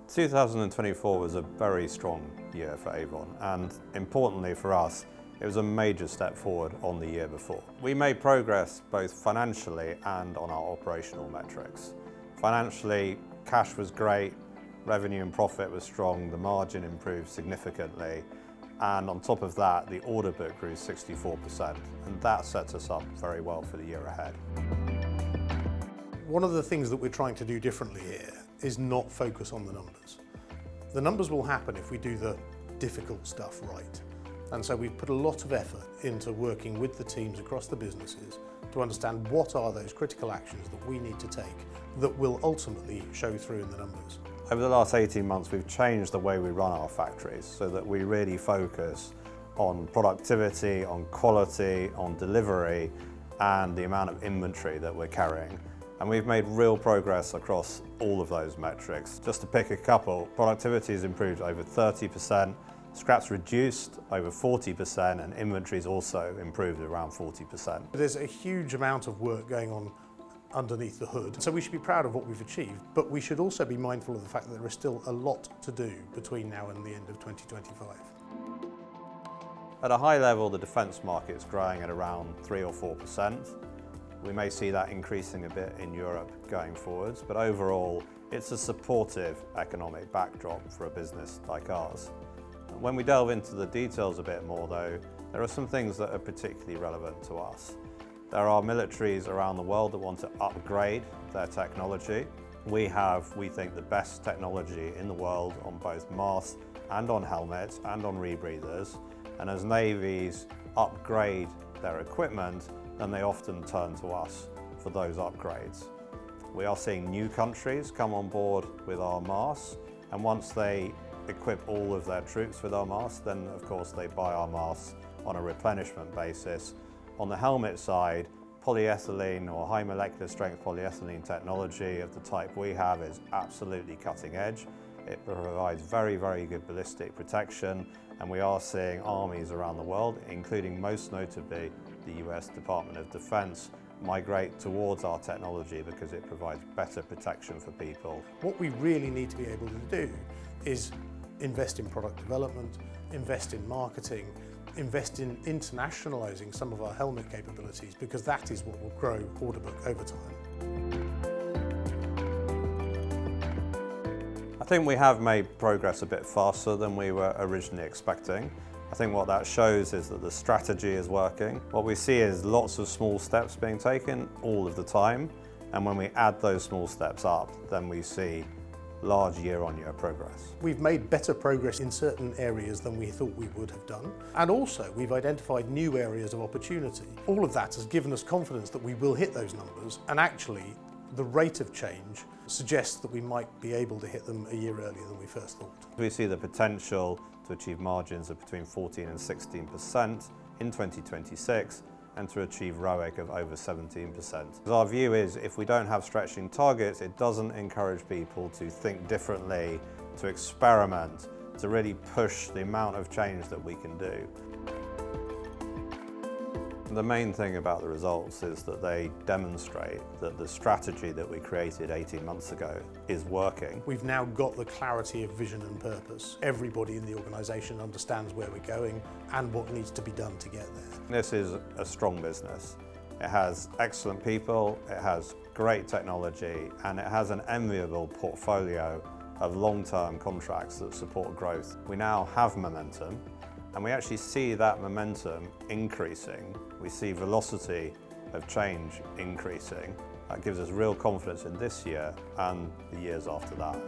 2024 was a very strong year for Avon, and importantly for us, it was a major step forward on the year before. We made progress both financially and on our operational metrics. Financially, cash was great, revenue and profit was strong, the margin improved significantly, and on top of that, the order book grew 64%, and that sets us up very well for the year ahead. One of the things that we're trying to do differently here is not focus on the numbers. The numbers will happen if we do the difficult stuff right. And so we've put a lot of effort into working with the teams across the businesses to understand what are those critical actions that we need to take that will ultimately show through in the numbers. Over the last 18 months, we've changed the way we run our factories so that we really focus on productivity, on quality, on delivery, and the amount of inventory that we're carrying. And we've made real progress across all of those metrics. Just to pick a couple, productivity has improved over 30%, scraps reduced over 40%, and inventory's also improved around 40%. There's a huge amount of work going on underneath the hood, so we should be proud of what we've achieved, but we should also be mindful of the fact that there is still a lot to do between now and the end of 2025. At a high level, the defence market is growing at around 3 or 4%. We may see that increasing a bit in Europe going forwards, but overall, it's a supportive economic backdrop for a business like ours. When we delve into the details a bit more though, there are some things that are particularly relevant to us. There are militaries around the world that want to upgrade their technology. We have, we think, the best technology in the world on both masks and on helmets and on rebreathers. And as navies upgrade their equipment, then they often turn to us for those upgrades. We are seeing new countries come on board with our masks, and once they equip all of their troops with our masks, then of course they buy our masks on a replenishment basis. On the helmet side, polyethylene or high molecular strength polyethylene technology of the type we have is absolutely cutting edge. It provides very, very good ballistic protection, and we are seeing armies around the world, including most notably the US Department of Defense, migrate towards our technology because it provides better protection for people. What we really need to be able to do is invest in product development, invest in marketing, invest in internationalising some of our helmet capabilities, because that is what will grow order book over time. I think we have made progress a bit faster than we were originally expecting. I think what that shows is that the strategy is working. What we see is lots of small steps being taken all of the time, and when we add those small steps up, then we see large year-on-year progress. We've made better progress in certain areas than we thought we would have done, and also we've identified new areas of opportunity. All of that has given us confidence that we will hit those numbers, and actually the rate of change suggests that we might be able to hit them a year earlier than we first thought. We see the potential to achieve margins of between 14 and 16% in 2026 and to achieve ROIC of over 17%. Our view is if we don't have stretching targets, it doesn't encourage people to think differently, to experiment, to really push the amount of change that we can do. The main thing about the results is that they demonstrate that the strategy that we created 18 months ago is working. We've now got the clarity of vision and purpose. Everybody in the organisation understands where we're going and what needs to be done to get there. This is a strong business. It has excellent people, it has great technology, and it has an enviable portfolio of long-term contracts that support growth. We now have momentum, and we actually see that momentum increasing. We see velocity of change increasing. That gives us real confidence in this year and the years after that.